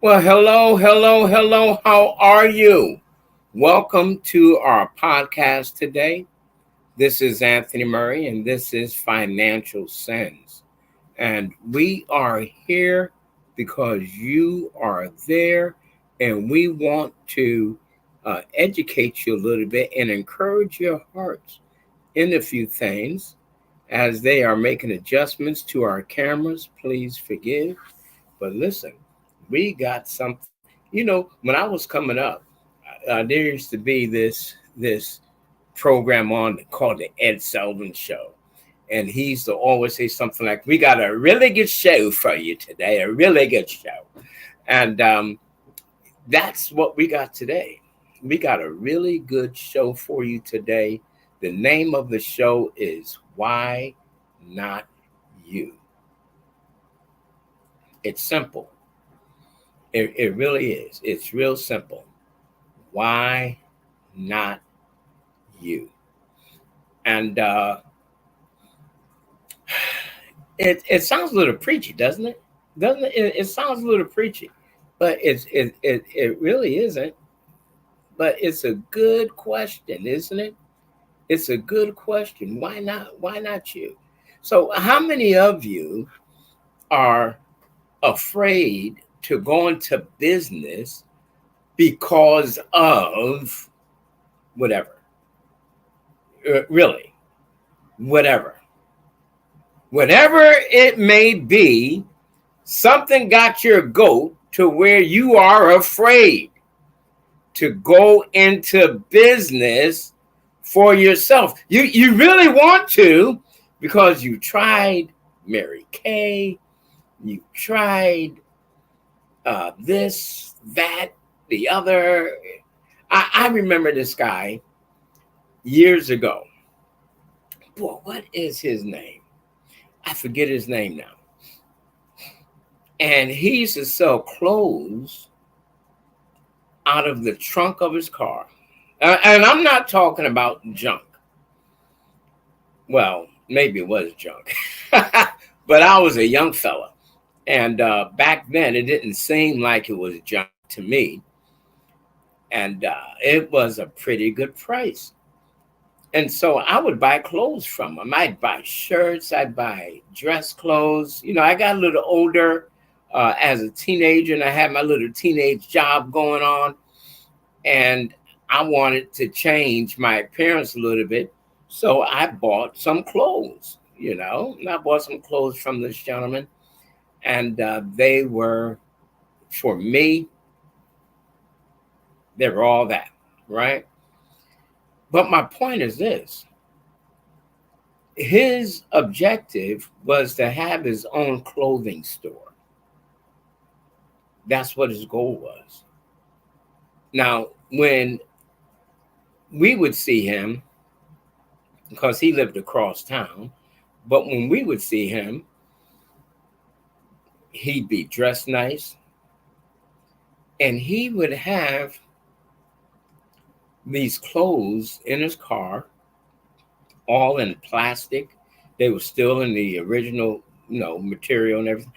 Well, hello. How are you? Welcome to our podcast today. This is Anthony Murray, and this is Financial Sense. And we are here because you are there, and we want to educate you a little bit and encourage your hearts in a few things as they are making adjustments to our cameras. Please forgive. But listen, we got something. When I was coming up, there used to be this program on called the Ed Sullivan Show, and he used to always say something like, "We got a really good show for you today, a really good show," and that's what we got today. We got a really good show for you today. The name of the show is Why Not You? It's simple. It really is. It's real simple. Why not you? And it sounds a little preachy, doesn't it? Doesn't it? It sounds a little preachy, but it really isn't. But it's a good question, isn't it? It's a good question. Why not? Why not you? So, how many of you are afraid to go into business because of whatever? Really, whatever it may be, something got your goat to where you are afraid to go into business for yourself. You really want to, because you tried Mary Kay, you tried this, that, the other. I remember this guy years ago. Boy, what is his name? I forget his name now. And he used to sell clothes out of the trunk of his car. And I'm not talking about junk. Well, maybe it was junk. But I was a young fella. And back then, it didn't seem like it was junk to me. And it was a pretty good price. And so I would buy clothes from him. I'd buy shirts. I'd buy dress clothes. I got a little older as a teenager, and I had my little teenage job going on. And I wanted to change my appearance a little bit. So I bought some clothes. I bought some clothes from this gentleman, and they were, for me, they were all that, right? But my point is this: his objective was to have his own clothing store. That's what his goal was. Now, when we would see him, because he lived across town, but when we would see him, he'd be dressed nice, and he would have these clothes in his car, all in plastic. They were still in the original, material and everything,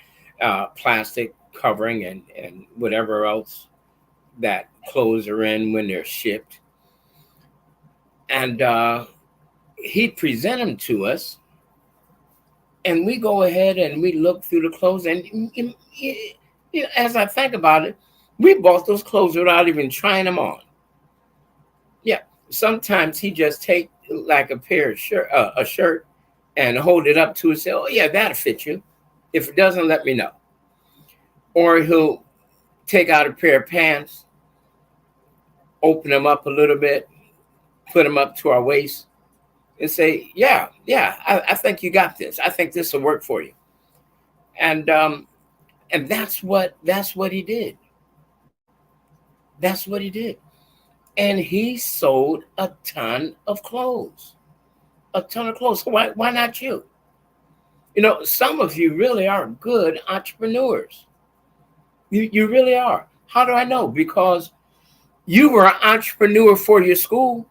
plastic covering and whatever else that clothes are in when they're shipped. And he'd present them to us, and we go ahead and we look through the clothes. And as I think about it, we bought those clothes without even trying them on. Yeah, sometimes he just take like a pair of a shirt, and hold it up to us. Say, "Oh yeah, that'll fit you." If it doesn't, let me know. Or he'll take out a pair of pants, open them up a little bit, put them up to our waist, and say, "Yeah, I think you got this. I think this will work for you." And that's what he did. That's what he did. And he sold a ton of clothes. A ton of clothes. So why not you? Some of you really are good entrepreneurs. You really are. How do I know? Because you were an entrepreneur for your school.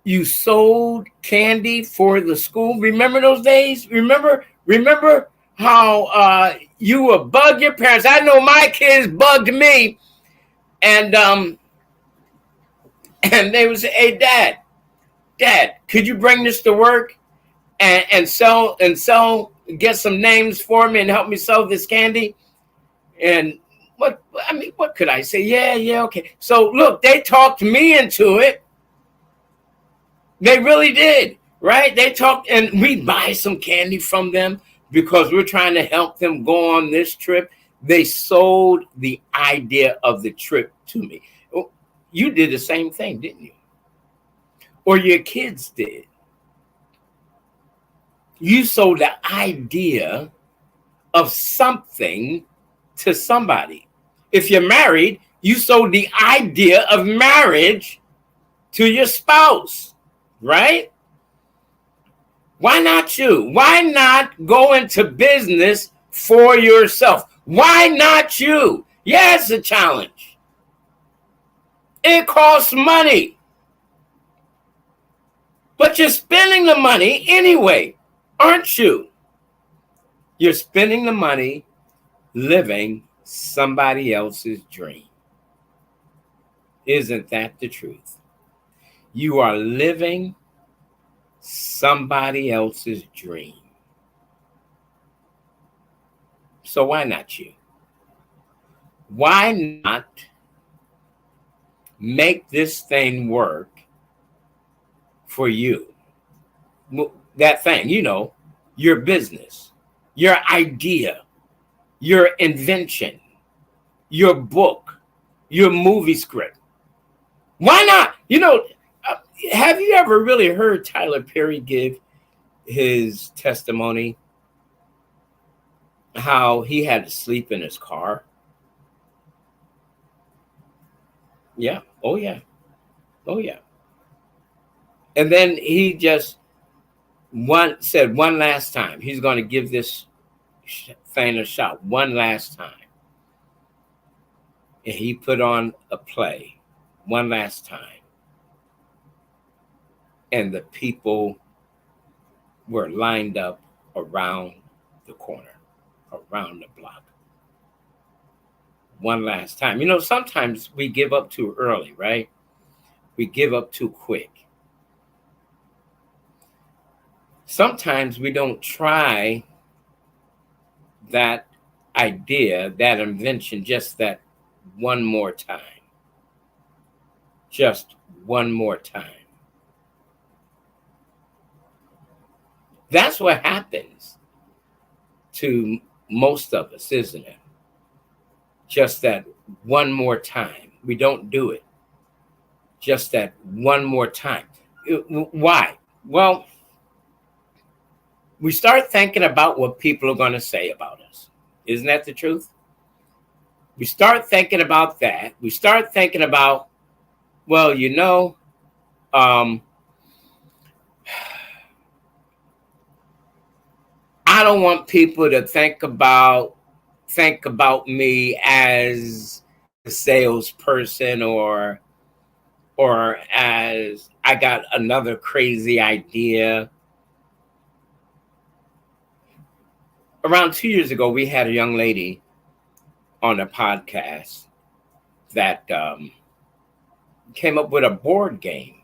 You sold candy for the school. Remember those days? Remember how you would bug your parents? I know my kids bugged me, and they would say, "Hey, Dad, could you bring this to work and sell, get some names for me and help me sell this candy?" And what could I say? Yeah, okay. So look, they talked me into it. They really did, right? They talked, and we buy some candy from them because we're trying to help them go on this trip. They sold the idea of the trip to me. You did the same thing, didn't you? Or your kids did. You sold the idea of something to somebody. If you're married, you sold the idea of marriage to your spouse, right? Why not you? Why not go into business for yourself? Why not you? Yeah, it's a challenge. It costs money. But you're spending the money anyway, aren't you? You're spending the money living somebody else's dream. Isn't that the truth? You are living somebody else's dream. So why not you? Why not make this thing work for you? That thing, your business, your idea, your invention, your book, your movie script. Why not? Have you ever really heard Tyler Perry give his testimony how he had to sleep in his car? Yeah. Oh, yeah. Oh, yeah. And then he just said one last time, he's going to give this thing a shot one last time. And he put on a play one last time. And the people were lined up around the corner, around the block. One last time. Sometimes we give up too early, right? We give up too quick. Sometimes we don't try that idea, that invention, just that one more time. Just one more time. That's what happens to most of us, isn't it? Just that one more time. We don't do it. Just that one more time. Why? Well, we start thinking about what people are going to say about us. Isn't that the truth? We start thinking about that. We start thinking about, well, um, I don't want people to think about me as a salesperson or as I got another crazy idea. Around 2 years ago, we had a young lady on a podcast that came up with a board game,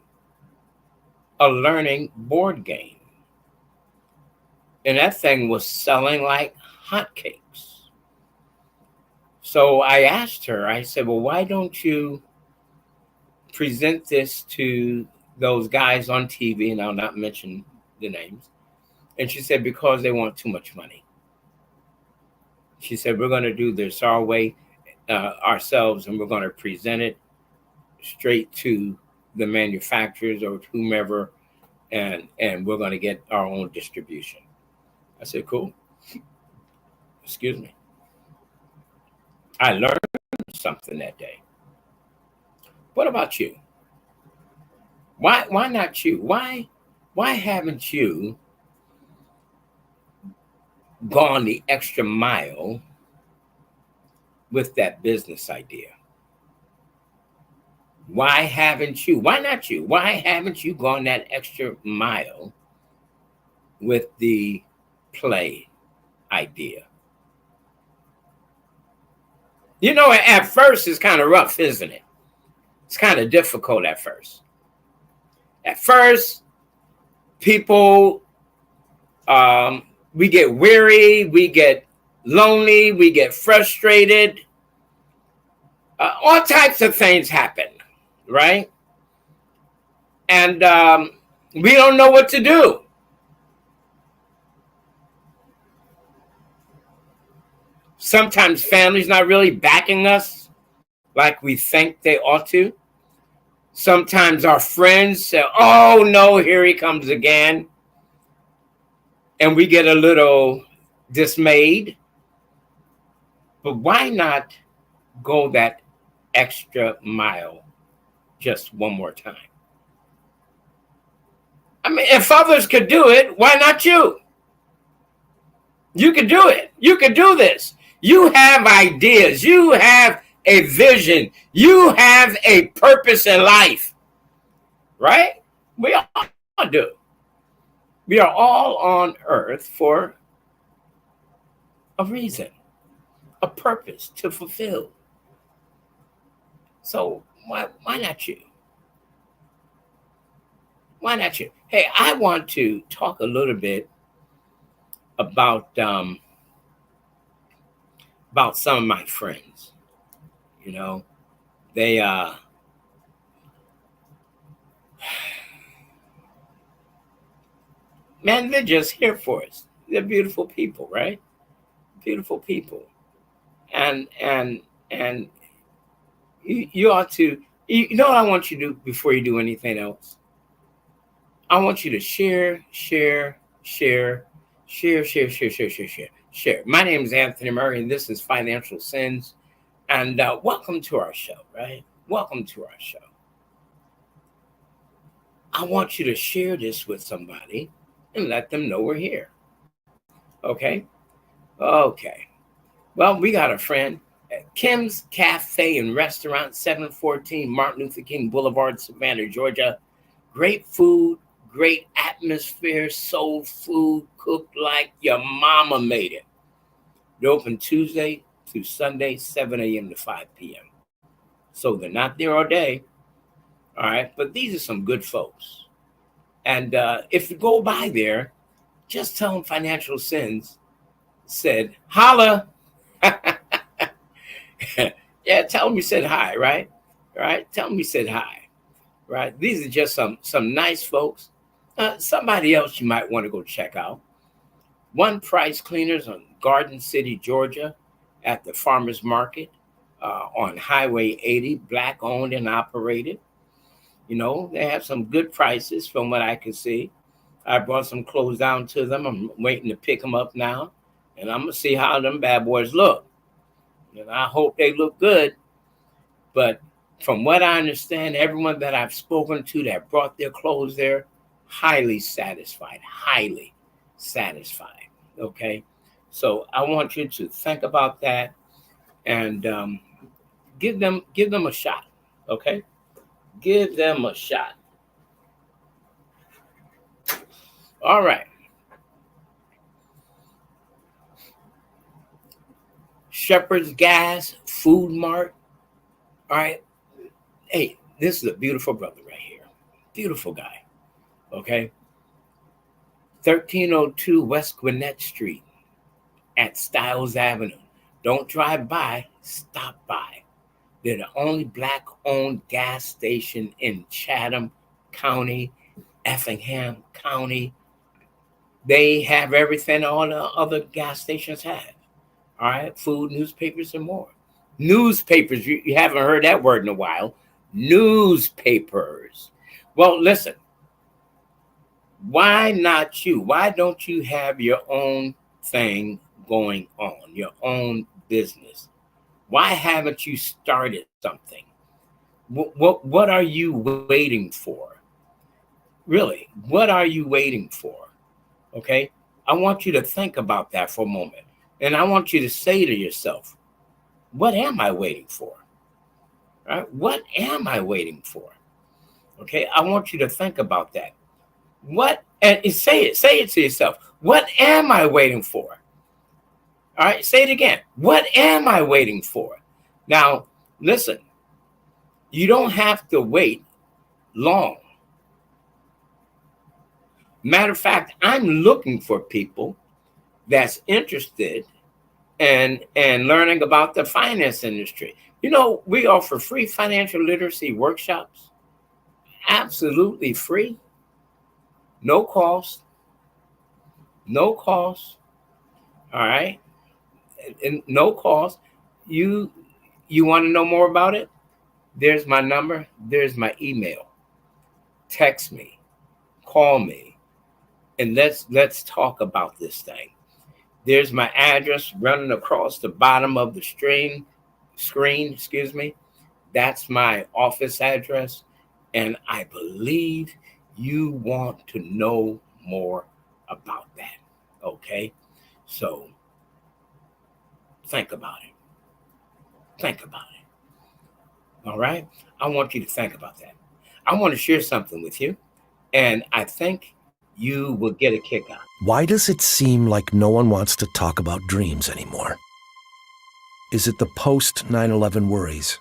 a learning board game. And that thing was selling like hotcakes. So I asked her, I said, well, why don't you present this to those guys on TV? And I'll not mention the names. And she said, because they want too much money. She said, we're going to do this our way, ourselves, and we're going to present it straight to the manufacturers or whomever, and we're going to get our own distribution. I said, cool. Excuse me. I learned something that day. What about you? Why not you? Why haven't you gone the extra mile with that business idea? Why haven't you? Why not you? Why haven't you gone that extra mile with the play idea? You know, at first it's kind of rough, isn't it? It's kind of difficult at first. At first, people, we get weary, we get lonely, we get frustrated. All types of things happen, right? And we don't know what to do. Sometimes family's not really backing us like we think they ought to. Sometimes our friends say, oh no, here he comes again. And we get a little dismayed. But why not go that extra mile just one more time? I mean, if others could do it, why not you? You could do it. You could do this. You have ideas. You have a vision. You have a purpose in life, right? We all do. We are all on earth for a reason, a purpose to fulfill. So why not you? Why not you? Hey, I want to talk a little bit about some of my friends. You know, they man, they're just here for us. They're beautiful people, right? Beautiful people. And you ought to, you know what I want you to do before you do anything else? I want you to share. My name is Anthony Murray, and this is Financial Sins. And welcome to our show, right? Welcome to our show. I want you to share this with somebody and let them know we're here. Okay? Okay. Well, we got a friend at Kim's Cafe and Restaurant, 714 Martin Luther King Boulevard, Savannah, Georgia. Great food, great atmosphere, soul food, cooked like your mama made it. They're open Tuesday through Sunday, 7 a.m. to 5 p.m. So they're not there all day, all right? But these are some good folks. And if you go by there, just tell them Financial Sins said, holla. Yeah, tell them you said hi, right? All right? Tell them you said hi, right? These are just some nice folks. Somebody else you might want to go check out. One Price Cleaners on Garden City, Georgia, at the farmers market on Highway 80, black owned and operated. You know, they have some good prices from what I can see. I brought some clothes down to them. I'm waiting to pick them up now, and I'm gonna see how them bad boys look. And I hope they look good. But from what I understand, everyone that I've spoken to that brought their clothes there, highly satisfied, highly satisfied. Okay, so I want you to think about that and give them a shot. Okay, give them a shot. All right. Shepherd's Gas, Food Mart. All right. Hey, this is a beautiful brother right here. Beautiful guy. Okay. 1302 West Gwinnett Street at Stiles Avenue. Don't drive by, stop by. They're the only black-owned gas station in Chatham County, Effingham County. They have everything all the other gas stations have. All right, food, newspapers, and more. Newspapers, you haven't heard that word in a while. Newspapers. Well, listen, why not you? Why don't you have your own thing going on, your own business? Why haven't you started something? What are you waiting for? Really, what are you waiting for? Okay, I want you to think about that for a moment. And I want you to say to yourself, what am I waiting for? All right? What am I waiting for? Okay, I want you to think about that. And say it to yourself. What am I waiting for? All right, say it again. What am I waiting for? Now, listen, you don't have to wait long. Matter of fact, I'm looking for people that's interested in learning about the finance industry. You know, we offer free financial literacy workshops, absolutely free, no cost, no cost. All right, and no cost. You want to know more about it? There's my number. There's my email. Text me, call me, and let's talk about this thing. There's my address running across the bottom of the screen, excuse me. That's my office address. And I believe you want to know more about that. Okay? So think about it. Think about it. All right? I want you to think about that. I want to share something with you. And I think you will get a kick out. Why does it seem like no one wants to talk about dreams anymore? Is it the post-9/11 worries,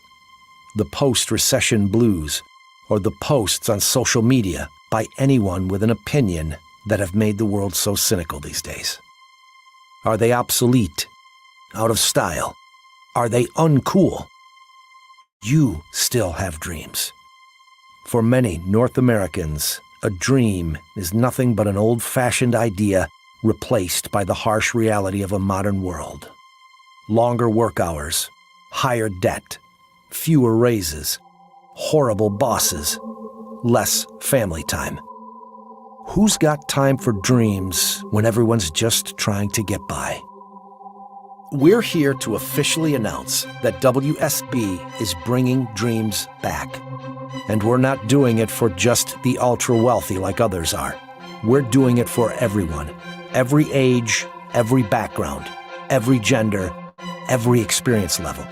the post-recession blues, or the posts on social media by anyone with an opinion that have made the world so cynical these days? Are they obsolete, out of style? Are they uncool? You still have dreams. For many North Americans, a dream is nothing but an old-fashioned idea replaced by the harsh reality of a modern world. Longer work hours, higher debt, fewer raises, horrible bosses, less family time. Who's got time for dreams when everyone's just trying to get by? We're here to officially announce that WSB is bringing dreams back. And we're not doing it for just the ultra-wealthy like others are. We're doing it for everyone. Every age, every background, every gender, every experience level.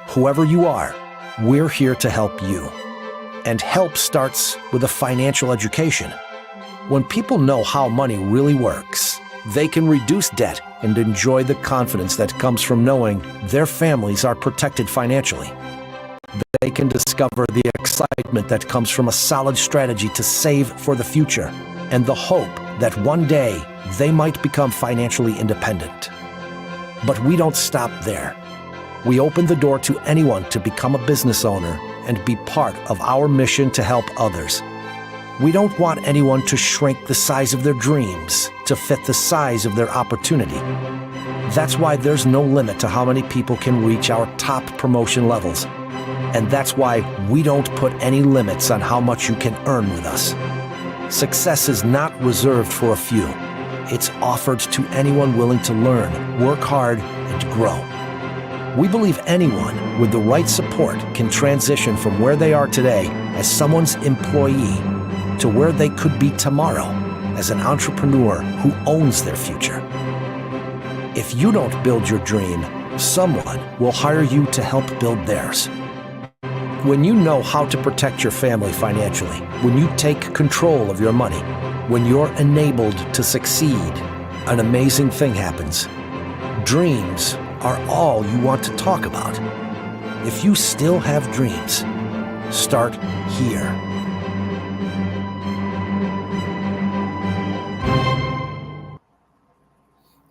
Whoever you are, we're here to help you. And help starts with a financial education. When people know how money really works, they can reduce debt and enjoy the confidence that comes from knowing their families are protected financially. They can discover the excitement that comes from a solid strategy to save for the future and the hope that one day they might become financially independent. But we don't stop there. We open the door to anyone to become a business owner and be part of our mission to help others. We don't want anyone to shrink the size of their dreams to fit the size of their opportunity. That's why there's no limit to how many people can reach our top promotion levels. And that's why we don't put any limits on how much you can earn with us. Success is not reserved for a few. It's offered to anyone willing to learn, work hard, and grow. We believe anyone with the right support can transition from where they are today as someone's employee to where they could be tomorrow as an entrepreneur who owns their future. If you don't build your dream, someone will hire you to help build theirs. When you know how to protect your family financially, when you take control of your money, when you're enabled to succeed, an amazing thing happens. Dreams are all you want to talk about. If you still have dreams, start here.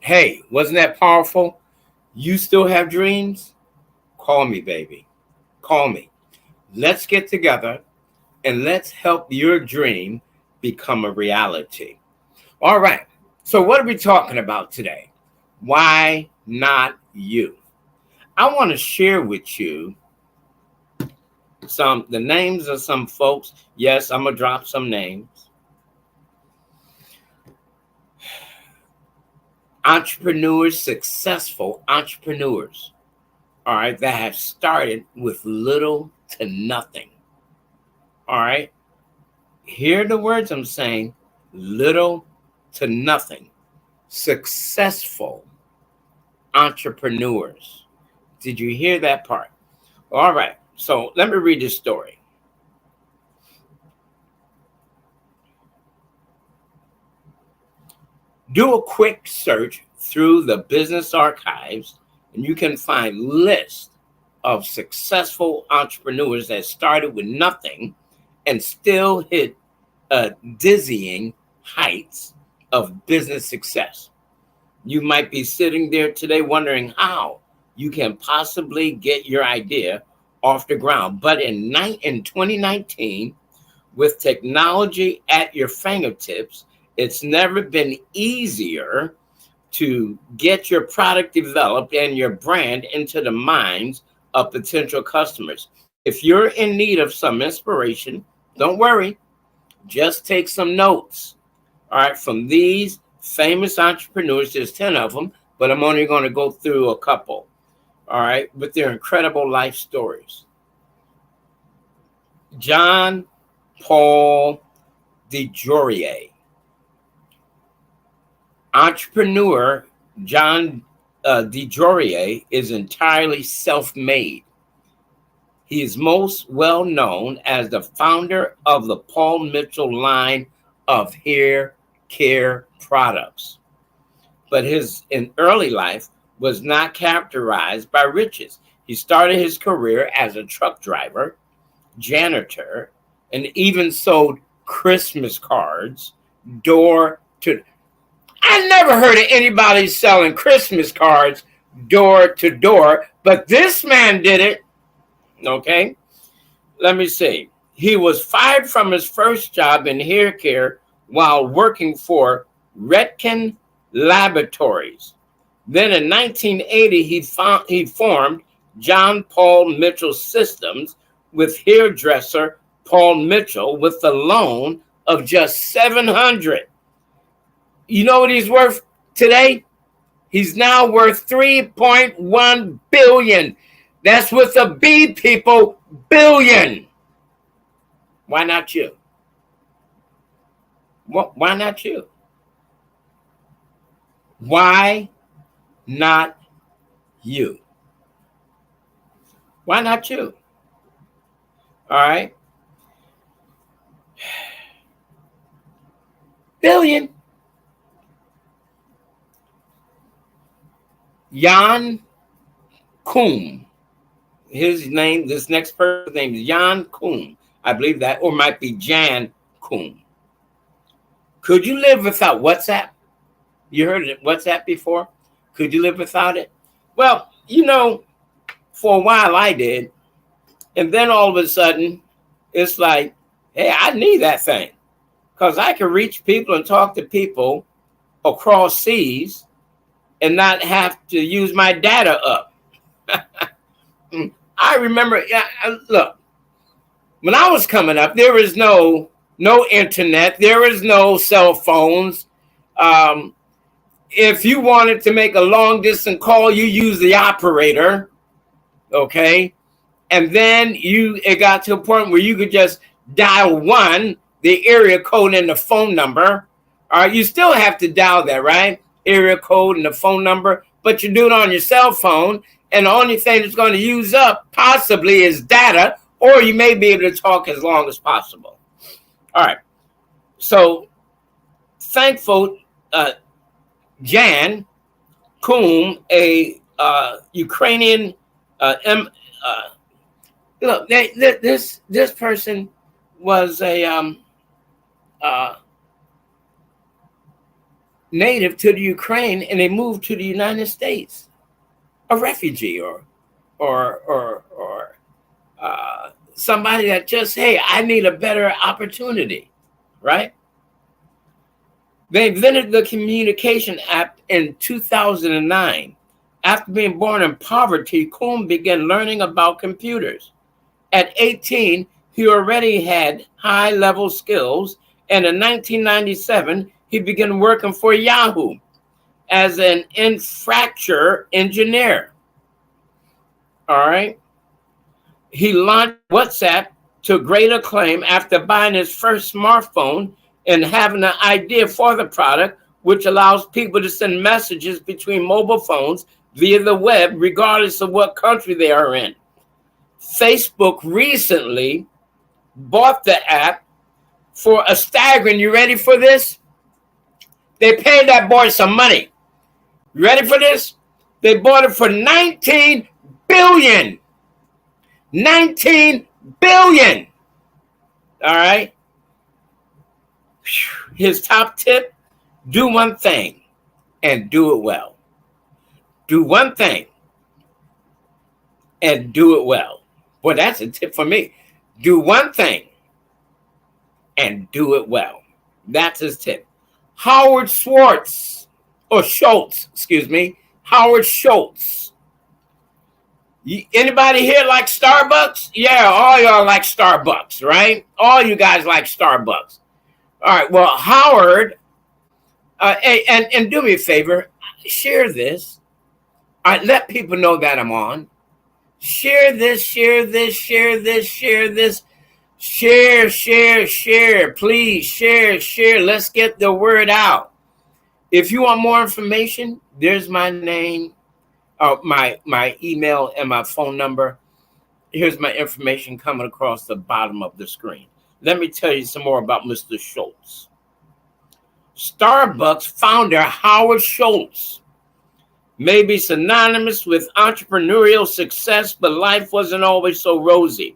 Hey, wasn't that powerful? You still have dreams? Call me, baby. Call me. Let's get together and let's help your dream become a reality. All right. So what are we talking about today? Why not you? I want to share with you the names of some folks. Yes, I'm going to drop some names. Entrepreneurs, successful entrepreneurs, all right, that have started with little to nothing. All right. Hear the words I'm saying, little to nothing. Successful entrepreneurs. Did you hear that part? All right. So let me read this story. Do a quick search through the business archives, and you can find lists of successful entrepreneurs that started with nothing and still hit dizzying heights of business success. You might be sitting there today wondering how you can possibly get your idea off the ground. But in 2019, with technology at your fingertips, it's never been easier to get your product developed and your brand into the minds of potential customers. If you're in need of some inspiration, don't worry. Just take some notes, all right, from these famous entrepreneurs. There's 10 of them, but I'm only going to go through a couple, all right, with their incredible life stories. John Paul DeJoria. Entrepreneur John DeJoria is entirely self-made. He is most well known as the founder of the Paul Mitchell line of hair care products. But his early life was not characterized by riches. He started his career as a truck driver, janitor, and even sold Christmas cards door to. I never heard of anybody selling Christmas cards door to door, but this man did it. Okay, let me see. He was fired from his first job in hair care while working for Redken Laboratories. Then in 1980, he formed John Paul Mitchell Systems with hairdresser Paul Mitchell with the loan of just $700. You know what he's worth today? He's now worth $3.1 billion. That's with a B, people, billion. Why not you? Why not you? Why not you? Why not you? All right. Billion. Jan Koum. His name, this next person's name is Jan Koum. I believe that, or might be Jan Koum. Could you live without WhatsApp? You heard of WhatsApp before? Could you live without it? Well, you know, for a while I did. And then all of a sudden, it's like, hey, I need that thing. because I can reach people and talk to people across seas and not have to use my data up. I remember, look, when I was coming up, there was no internet, there was no cell phones. If you wanted to make a long distance call, you use the operator, okay? And then it got to a point where you could just dial 1, the area code and the phone number. All right, you still have to dial that, right? Area code and the phone number, but you do it on your cell phone, and the only thing that's going to use up possibly is data, or you may be able to talk as long as possible. All right, so thankful Jan Koum, a Ukrainian, this person was a native to the Ukraine, and they moved to the United States, a refugee or somebody that just, hey, I need a better opportunity, right? They invented the communication app in 2009. After being born in poverty, Koum began learning about computers. At 18, he already had high-level skills, and in 1997, he began working for Yahoo as an infrastructure engineer. All right. He launched WhatsApp to great acclaim after buying his first smartphone and having an idea for the product, which allows people to send messages between mobile phones via the web, regardless of what country they are in. Facebook recently bought the app for a staggering, you ready for this? They paid that boy some money. You ready for this? They bought it for $19 billion. $19 billion. All right. His top tip: do one thing and do it well. Do one thing and do it well. Boy, that's a tip for me. Do one thing and do it well. That's his tip. Howard Schultz. Howard Schultz. Anybody here like Starbucks? Yeah, all y'all like Starbucks, right? All you guys like Starbucks. All right, well, Howard, and do me a favor, share this. All right, let people know that I'm on. Share this, share this, share this, share this. Share, share, share. Please share, share. Let's get the word out. If you want more information, there's my name, my email, and my phone number. Here's my information coming across the bottom of the screen. Let me tell you some more about Mr. Schultz. Starbucks founder Howard Schultz may be synonymous with entrepreneurial success, but life wasn't always so rosy.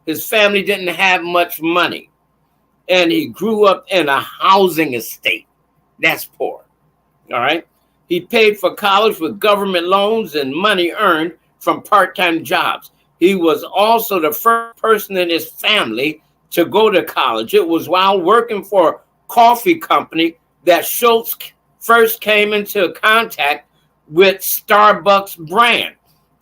His family didn't have much money, and he grew up in a housing estate. That's poor. All right. He paid for college with government loans and money earned from part-time jobs. He was also the first person in his family to go to college. It was while working for a coffee company that Schultz first came into contact with Starbucks brand.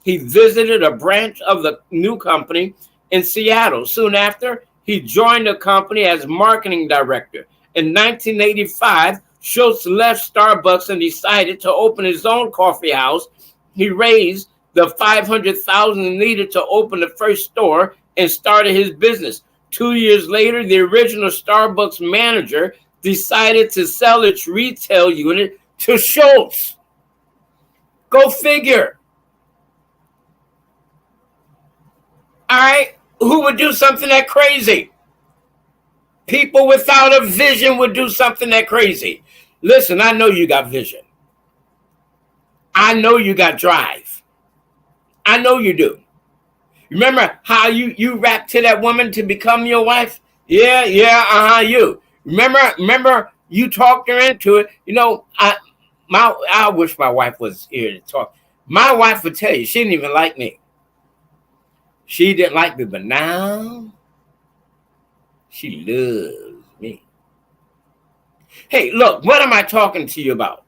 He visited a branch of the new company in Seattle. Soon after, he joined the company as marketing director. In 1985, Schultz left Starbucks and decided to open his own coffee house. He raised the $500,000 needed to open the first store and started his business. 2 years later, the original Starbucks manager decided to sell its retail unit to Schultz. Go figure. All right. Who would do something that crazy? People without a vision would do something that crazy. Listen, I know you got vision. I know you got drive. I know you do. Remember how you rap to that woman to become your wife? Yeah, you. Remember you talked her into it. You know, I wish my wife was here to talk. My wife would tell you she didn't even like me. She didn't like me, but now she loves me. Hey, look, what am I talking to you about?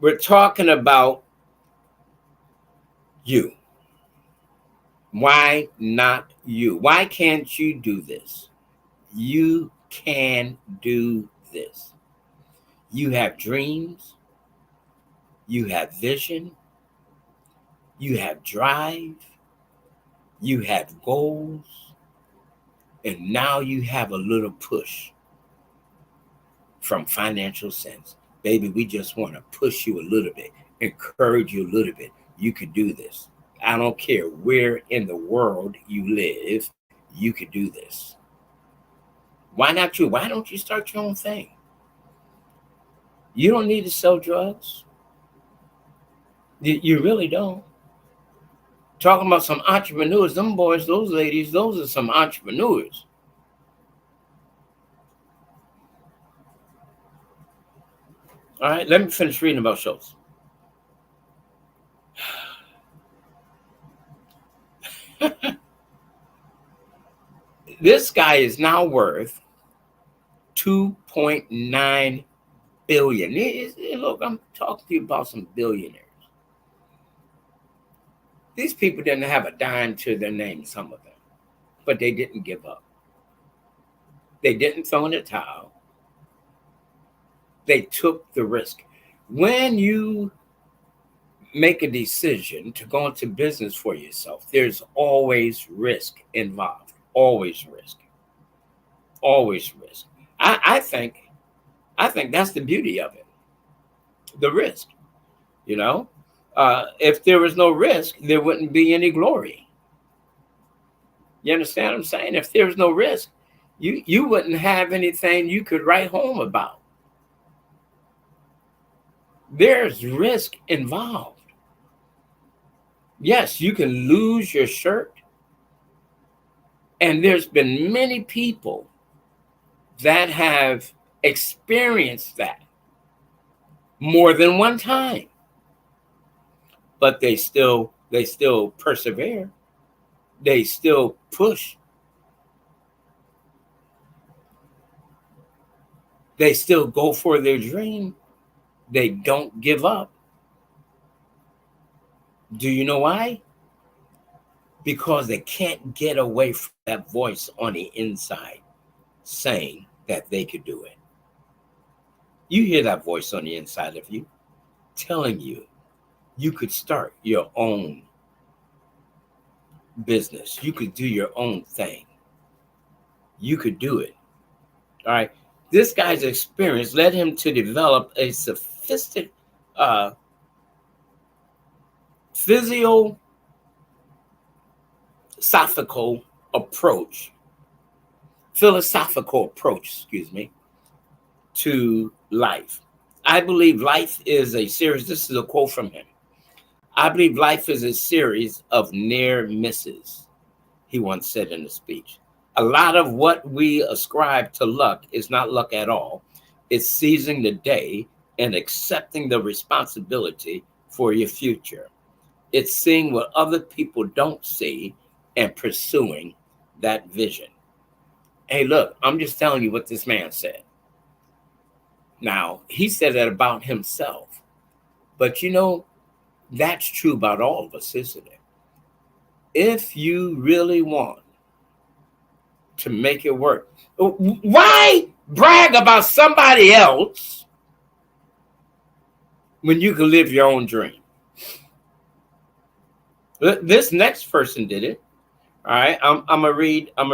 We're talking about you. Why not you? Why can't you do this? You can do this. You have dreams, you have vision, you have drive, you have goals, and now you have a little push from Financial Sense. Baby, we just want to push you a little bit, encourage you a little bit. You could do this. I don't care where in the world you live, you could do this. Why not you? Why don't you start your own thing? You don't need to sell drugs. You really don't. Talking about some entrepreneurs, them boys, those ladies, those are some entrepreneurs. All right, let me finish reading about Schultz. This guy is now worth 2.9 billion. Look, I'm talking to you about some billionaires. These people didn't have a dime to their name, some of them, but they didn't give up. They didn't throw in the towel. They took the risk. When you make a decision to go into business for yourself, there's always risk involved. Always risk. Always risk. I think that's the beauty of it. The risk. You know, if there was no risk, there wouldn't be any glory. You understand what I'm saying? If there's no risk, you wouldn't have anything you could write home about. There's risk involved. Yes, you can lose your shirt. And there's been many people that have experienced that more than one time. But they still persevere. They still push. They still go for their dream. They don't give up. Do you know why? Because they can't get away from that voice on the inside saying that they could do it. You hear that voice on the inside of you telling you you could start your own business. You could do your own thing. You could do it. All right. This guy's experience led him to develop a sophisticated philosophical approach, to life. I believe life is a series. This is a quote from him. I believe life is a series of near misses, he once said in a speech. A lot of what we ascribe to luck is not luck at all. It's seizing the day and accepting the responsibility for your future. It's seeing what other people don't see and pursuing that vision. Hey, look, I'm just telling you what this man said. Now, he said that about himself. But you know, that's true about all of us, isn't it? If you really want to make it work, why brag about somebody else when you can live your own dream? This next person did it. All right, I'm gonna read a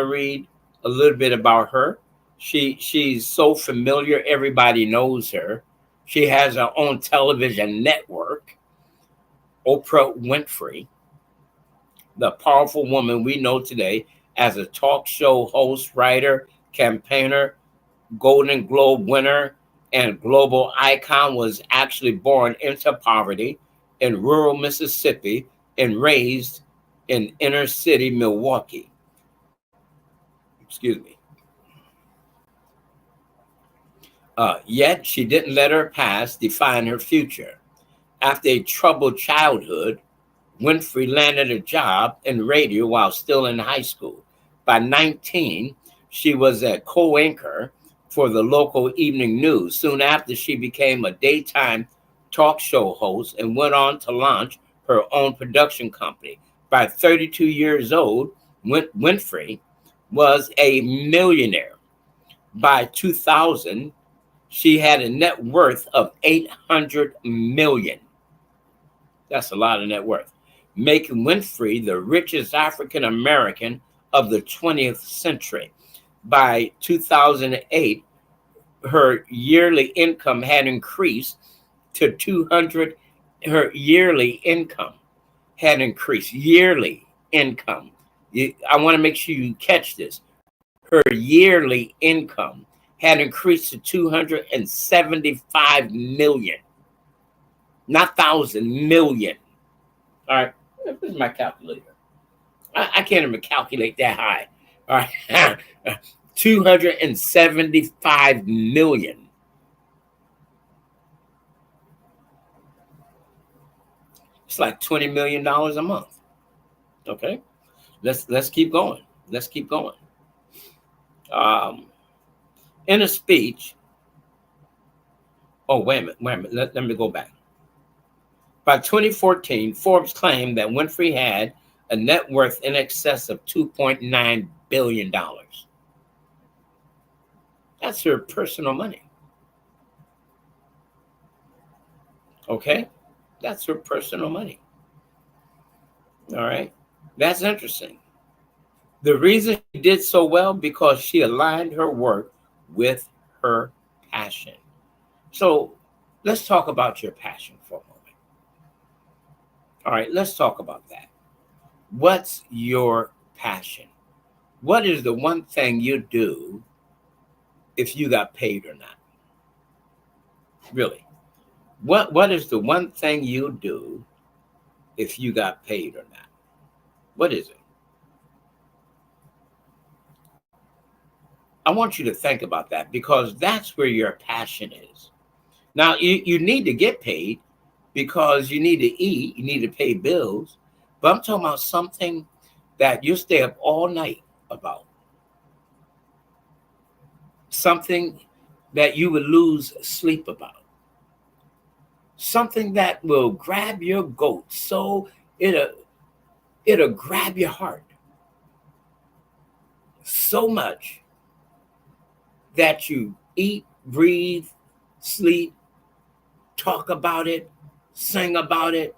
little bit about her. She's so familiar, everybody knows her. She has her own television network, Oprah Winfrey, the powerful woman we know today as a talk show host, writer, campaigner, Golden Globe winner, and global icon, was actually born into poverty in rural Mississippi and raised in inner city Milwaukee. Excuse me. Yet she didn't let her past define her future. After a troubled childhood, Winfrey landed a job in radio while still in high school. By 19, she was a co-anchor for the local evening news. Soon after, she became a daytime talk show host and went on to launch her own production company. By 32 years old, Winfrey was a millionaire. By 2000, she had a net worth of $800 million. That's a lot of net worth, making Winfrey the richest African American of the 20th century. By 2008, her yearly income had increased to 200. Her yearly income had increased. Yearly income. I want to make sure you catch this. Her yearly income had increased to 275 million, not thousand, million. All right, this is my calculator. I can't even calculate that high. All right, 275 million. It's like $20 million a month. Okay, let's keep going. Let's keep going. In a speech. Oh, wait a minute. Let me go back. By 2014, Forbes claimed that Winfrey had a net worth in excess of $2.9 billion. That's her personal money. Okay? That's her personal money. All right? That's interesting. The reason she did so well because she aligned her work with her passion. So let's talk about your passion for a moment. All right, let's talk about that. What's your passion? What is the one thing you do if you got paid or not? Really? What is the one thing you do if you got paid or not? What is it? I want you to think about that because that's where your passion is. Now, you need to get paid because you need to eat, you need to pay bills. But I'm talking about something that you stay up all night about. Something that you would lose sleep about. Something that will grab your goat so it'll grab your heart so much that you eat, breathe, sleep, talk about it, sing about it,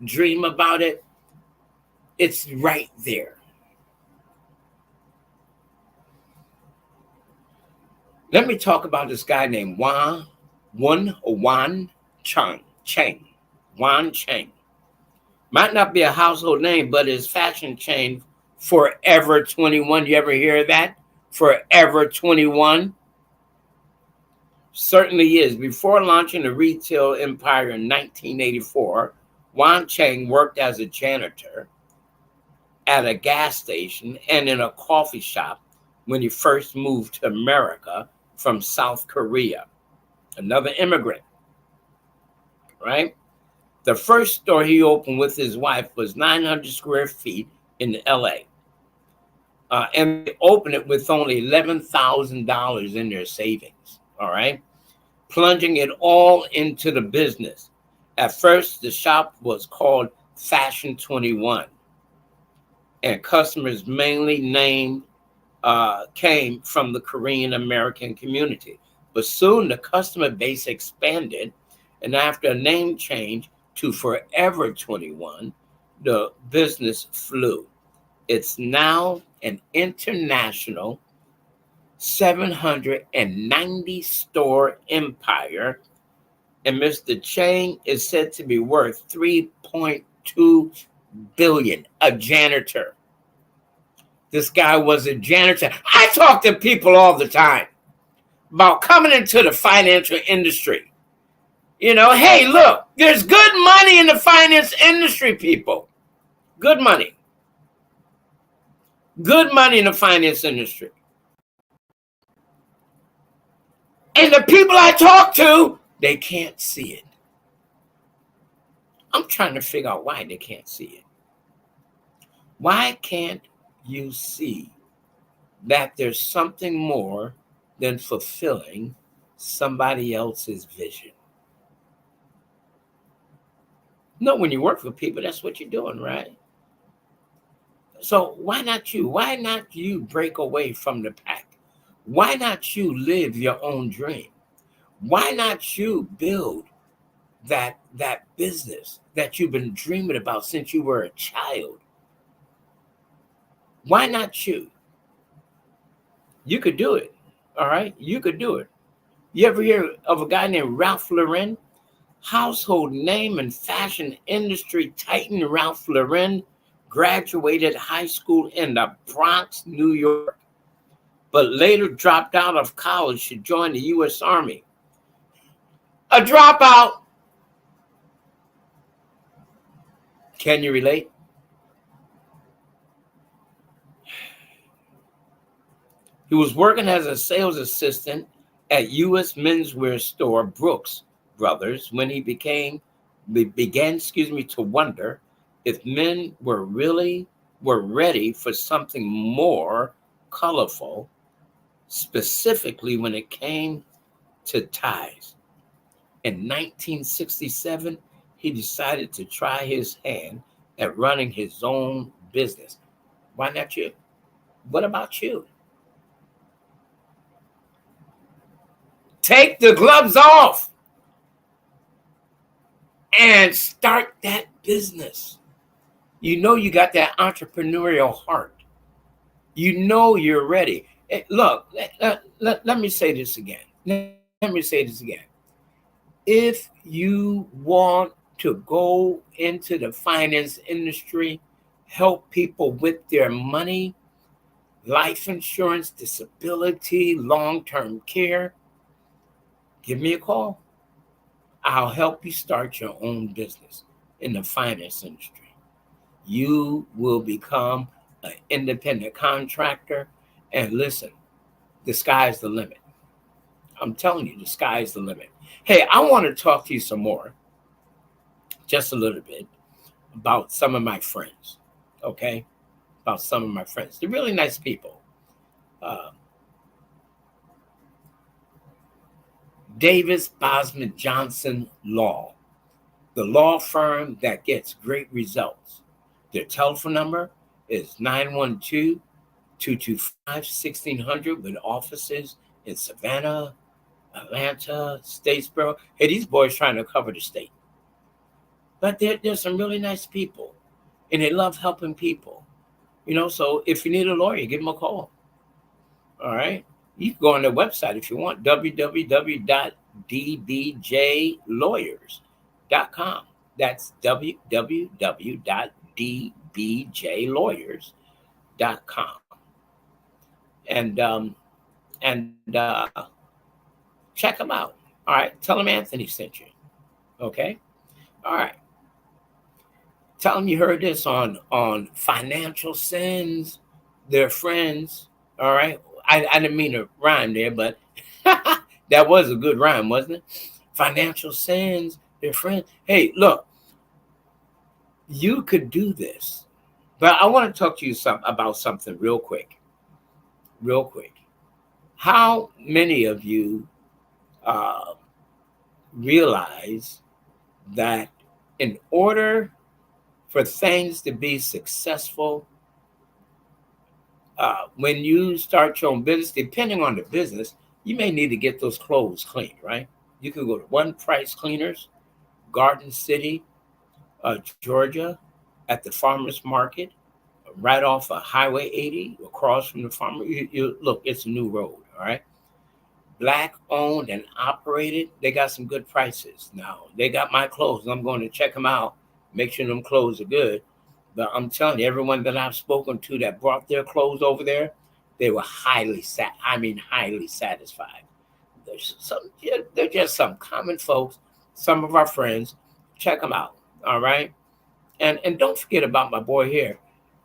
dream about it. It's right there. Let me talk about this guy named Wan Cheng. Wan Cheng. Might not be a household name, but his fashion chain, Forever 21. You ever hear of that? Forever 21. Certainly is. Before launching the retail empire in 1984, Wan Cheng worked as a janitor at a gas station and in a coffee shop when he first moved to America from South Korea. Another immigrant, right? The first store he opened with his wife was 900 square feet in LA. And they opened it with only $11,000 in their savings, all right? Plunging it all into the business. At first, the shop was called Fashion 21, and customers mainly came from the Korean American community. But soon the customer base expanded, and after a name change to Forever 21, the business flew. It's now an international 790 store empire, and Mr. Cheng is said to be worth $3.2 billion. A janitor. This guy was a janitor. I talk to people all the time about coming into the financial industry. You know, hey, look, there's good money in the finance industry, people. Good money. Good money in the finance industry. And the people I talk to, they can't see it. I'm trying to figure out why they can't see it. Why can't you see that there's something more than fulfilling somebody else's vision. No, when you work for people, that's what you're doing, right? So why not you? Why not you break away from the pack? Why not you live your own dream? Why not you build that business that you've been dreaming about since you were a child? Why not you? You could do it. All right, you could do it. You ever hear of a guy named Ralph Lauren? Household name and fashion industry titan Ralph Lauren graduated high school in the Bronx, New York, but later dropped out of college to join the U.S. Army. A dropout. Can you relate? He was working as a sales assistant at U.S. menswear store Brooks Brothers when he began to wonder if men were ready for something more colorful, specifically when it came to ties. In 1967, he decided to try his hand at running his own business. Why not you? What about you? Take the gloves off and start that business. You know you got that entrepreneurial heart. You know you're ready. Look, let me say this again. Let me say this again. If you want to go into the finance industry, help people with their money, life insurance, disability, long-term care, give me a call. I'll help you start your own business in the finance industry. You will become an independent contractor. And listen, the sky's the limit. I'm telling you, the sky's the limit. Hey, I want to talk to you some more, just a little bit, about some of my friends, okay? About some of my friends. They're really nice people. Davis Bosman Johnson Law, the law firm that gets great results. Their telephone number is 912-225-1600 with offices in Savannah, Atlanta, Statesboro. Hey, these boys trying to cover the state. But there's some really nice people, and they love helping people. You know, so if you need a lawyer, give them a call. All right? You can go on their website if you want, www.dbjlawyers.com. That's www.dbjlawyers.com. And check them out. All right. Tell them Anthony sent you. Okay. All right. Tell them you heard this on Financial Sins. They're friends. All right. I didn't mean to rhyme there, but that was a good rhyme, wasn't it? Financial Sins. They're friends. Hey, look, you could do this, but I want to talk to you about something real quick. Real quick. How many of you realize that in order for things to be successful, when you start your own business, depending on the business, you may need to get those clothes cleaned, right? You can go to One Price Cleaners, Garden City, Georgia, at the farmer's market, right off of Highway 80, across from the farmer. You look, it's a new road, all right? Black owned and operated. They got some good prices. Now, they got my clothes. I'm going to check them out, make sure them clothes are good. But I'm telling you, everyone that I've spoken to that brought their clothes over there, they were highly satisfied. They're just some common folks, some of our friends. Check them out, all right? And don't forget about my boy here,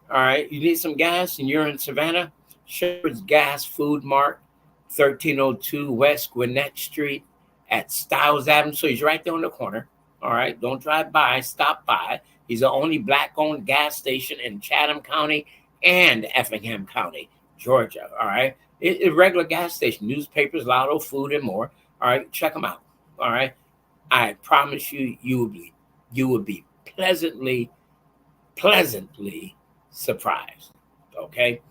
all right? You need some gas and you're in Savannah? Shepherd's Gas Food Mart, 1302 West Gwinnett Street at Stiles Avenue. So he's right there on the corner, all right? Don't drive by, stop by. He's the only Black-owned gas station in Chatham County and Effingham County, Georgia, all right? A regular gas station, newspapers, lotto, food, and more. All right, check them out. All right, I promise you, you will be pleasantly surprised. Okay,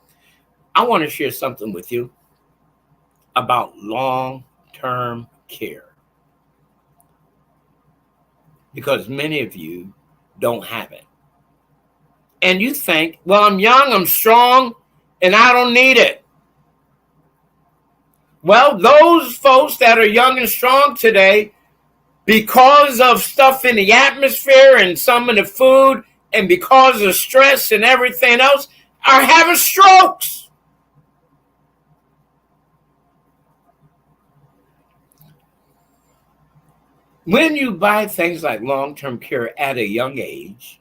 I want to share something with you about long-term care because many of you don't have it. And you think, well, I'm young, I'm strong, and I don't need it. Well, those folks that are young and strong today, because of stuff in the atmosphere and some of the food, and because of stress and everything else, are having strokes. When you buy things like long-term care at a young age,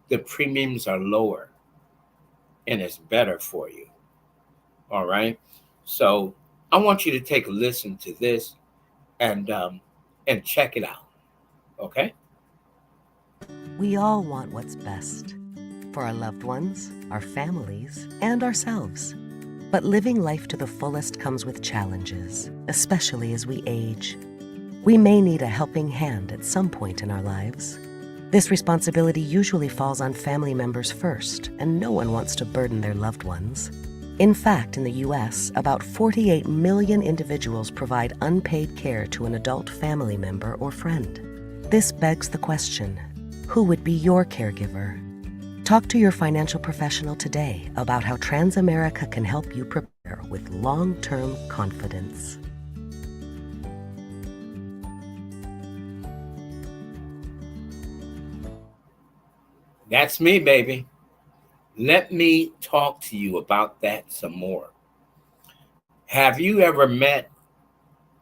the premiums are lower and it's better for you. All right. So I want you to take a listen to this and check it out. Okay. We all want what's best for our loved ones, our families, and ourselves. But living life to the fullest comes with challenges, especially as we age. We may need a helping hand at some point in our lives. This responsibility usually falls on family members first, and no one wants to burden their loved ones. In fact, in the U.S., about 48 million individuals provide unpaid care to an adult family member or friend. This begs the question, who would be your caregiver? Talk to your financial professional today about how Transamerica can help you prepare with long-term confidence. That's me, baby. Let me talk to you about that some more. Have you ever met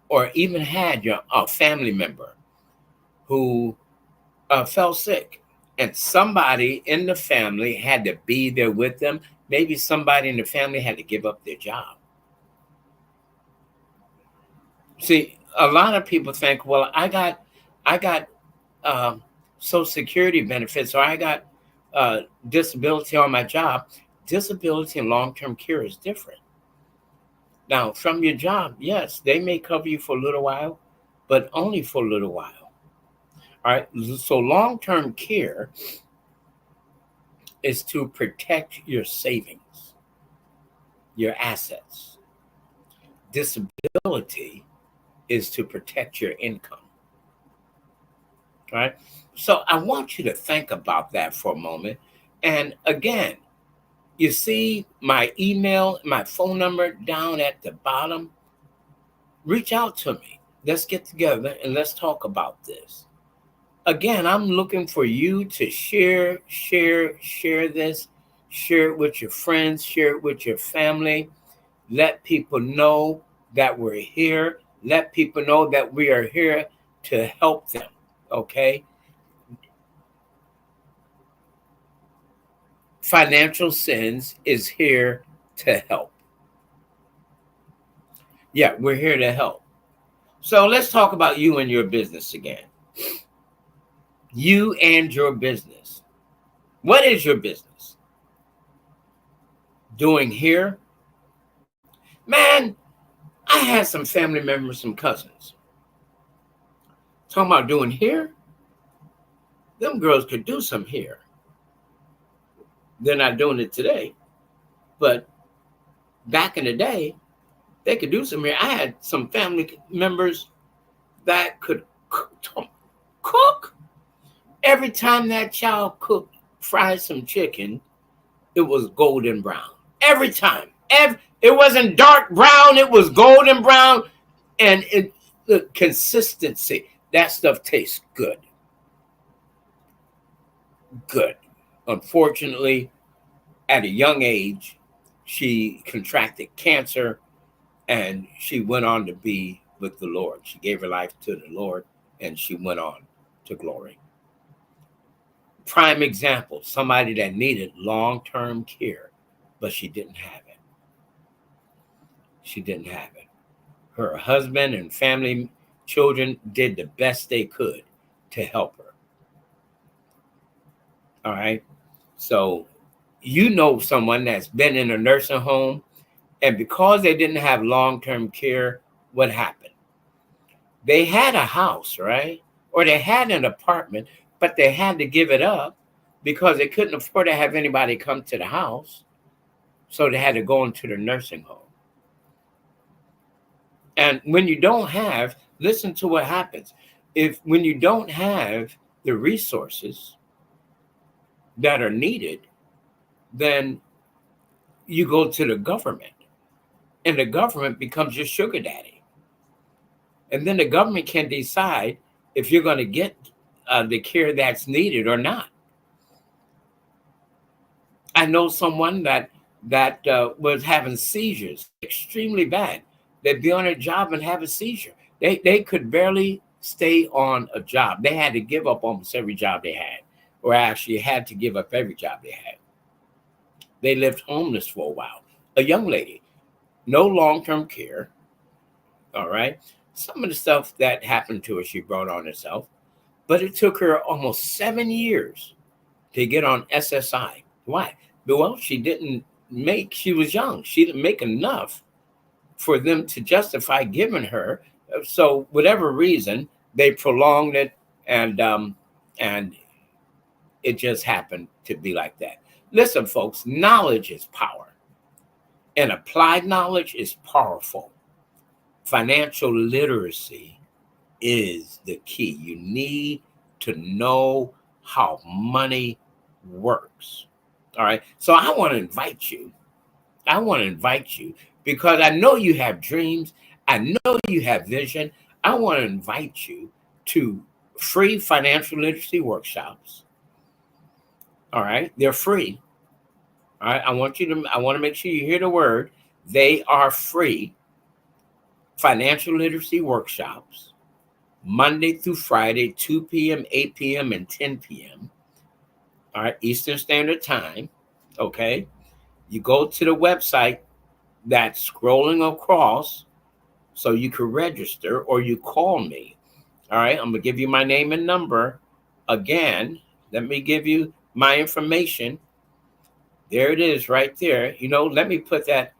or even had a family member who fell sick and somebody in the family had to be there with them? Maybe somebody in the family had to give up their job. See, a lot of people think, well, I got Social Security benefits, or I got disability on my job. Disability and long-term care is different. Now, from your job, yes, they may cover you for a little while, but only for a little while. All right. So long-term care is to protect your savings, your assets. Disability is to protect your income. All right. So I want you to think about that for a moment. And again, you see my email, my phone number down at the bottom. Reach out to me. Let's get together and let's talk about this. Again, I'm looking for you to share this, share it with your friends, share it with your family. Let people know that we're here. Let people know that we are here to help them. Okay. Financial Sins is here to help. Yeah, we're here to help. So let's talk about you and your business again. You and your business. What is your business doing here? Man, I had some family members, some cousins. Talking about doing here. Them girls could do some here. They're not doing it today. But back in the day, they could do some here. I had some family members that could cook. Every time that child cooked, fried some chicken, it was golden brown. Every time. It wasn't dark brown, it was golden brown. And the consistency, that stuff tastes good. Good. Unfortunately, at a young age, she contracted cancer and she went on to be with the Lord. She gave her life to the Lord and she went on to glory. Prime example, somebody that needed long-term care, but she didn't have it. She didn't have it. Her husband and family, children did the best they could to help her. All right. So you know someone that's been in a nursing home And because they didn't have long-term care, what happened? They had a house, right? Or they had an apartment, but they had to give it up because they couldn't afford to have anybody come to the house. So they had to go into the nursing home. And when you don't have, listen to what happens. When you don't have the resources that are needed, then you go to the government, and the government becomes your sugar daddy. And then the government can decide if you're going to get the care that's needed or not. I know someone that was having seizures, extremely bad. They'd be on a job and have a seizure. They could barely stay on a job. They had to give up almost every job they had, or actually had to give up every job they had. They lived homeless for a while. A young lady, no long-term care. All right. Some of the stuff that happened to her, she brought on herself, but it took her almost 7 years to get on SSI. Why? Well, she was young. She didn't make enough for them to justify giving her. So whatever reason, they prolonged it, and it just happened to be like that. Listen, folks, knowledge is power, and applied knowledge is powerful. Financial literacy is the key. You need to know how money works. All right. So I want to invite you. Because I know you have dreams. I know you have vision. I want to invite you to free financial literacy workshops. All right. They're free. All right. I want to make sure you hear the word. They are free financial literacy workshops, Monday through Friday, 2 p.m., 8 p.m., and 10 p.m. All right, Eastern Standard Time. Okay. You go to the website that's scrolling across so you can register, or you call me. All right. I'm going to give you my name and number again. Let me give you my information. There it is right there. Let me put that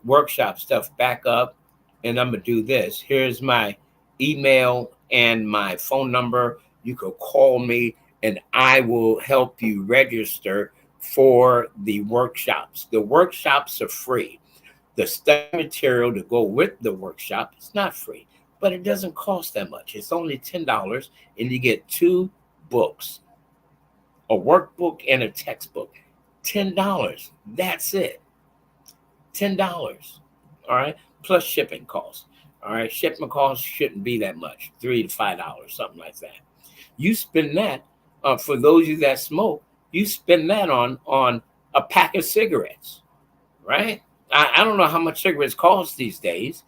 workshop stuff back up, and I'm going to do this. Here's my email and my phone number. You can call me, and I will help you register for the workshops. The workshops are free. The study material to go with the workshop is not free, but it doesn't cost that much. It's only $10, and you get 2 books, a workbook and a textbook. $10. That's it. $10. All right. Plus shipping costs. All right. Shipping costs shouldn't be that much. $3 to $5, something like that. You spend that for those of you that smoke, you spend that on a pack of cigarettes, right? I don't know how much cigarettes cost these days,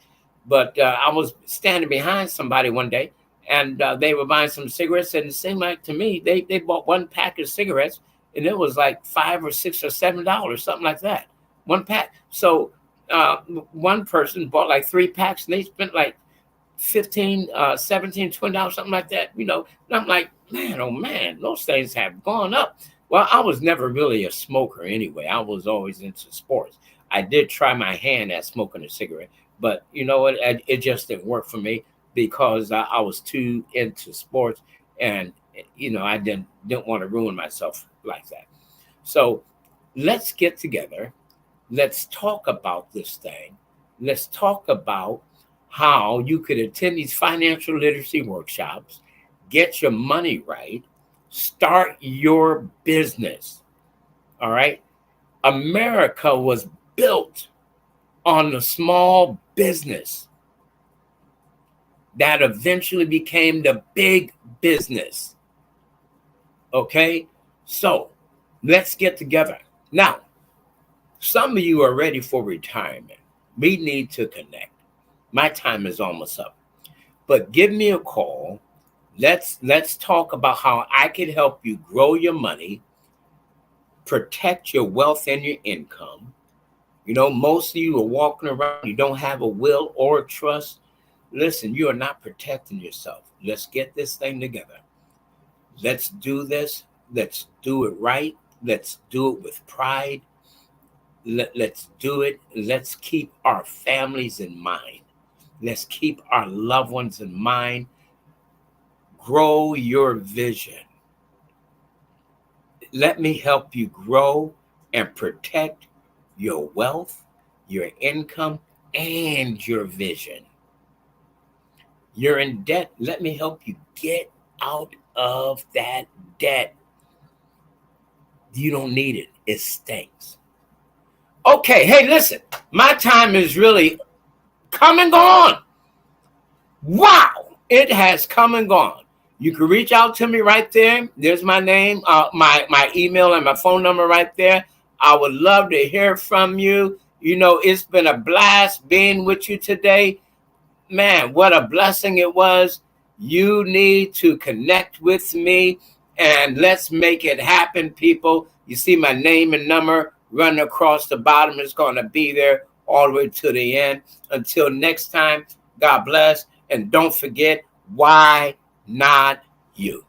but I was standing behind somebody one day, and they were buying some cigarettes, and it seemed like to me they bought one pack of cigarettes, and it was like $5 or $6 or $7, something like that, one pack. So one person bought like 3 packs, and they spent like $15, $17, $20, something like that. And I'm like, man, oh man, those things have gone up. Well, I was never really a smoker anyway. I was always into sports. I did try my hand at smoking a cigarette, but you know what? It just didn't work for me because I was too into sports, and I didn't want to ruin myself like that. So let's get together. Let's talk about this thing. Let's talk about how you could attend these financial literacy workshops, get your money right, start your business. All right. America was built on the small business that eventually became the big business. Okay. So let's get together. Now, some of you are ready for retirement. We need to connect. My time is almost up, but give me a call. Let's talk about how I can help you grow your money, protect your wealth and your income. Most of you are walking around, you don't have a will or a trust. Listen, you are not protecting yourself. Let's get this thing together. Let's do this. Let's do it right. Let's do it with pride. Let's do it. Let's keep our families in mind. Let's keep our loved ones in mind. Grow your vision. Let me help you grow and protect your wealth, your income, and your vision. You're in debt. Let me help you get out of that debt. You don't need it. It stinks. Okay, hey, listen. My time is really come and gone. Wow, it has come and gone. You can reach out to me right there. There's my name, my email, and my phone number right there. I would love to hear from you. You know, it's been a blast being with you today. Man, what a blessing it was. You need to connect with me, and let's make it happen, people. You see my name and number running across the bottom. It's going to be there all the way to the end. Until next time, God bless. And don't forget, why not you?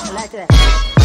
I like that.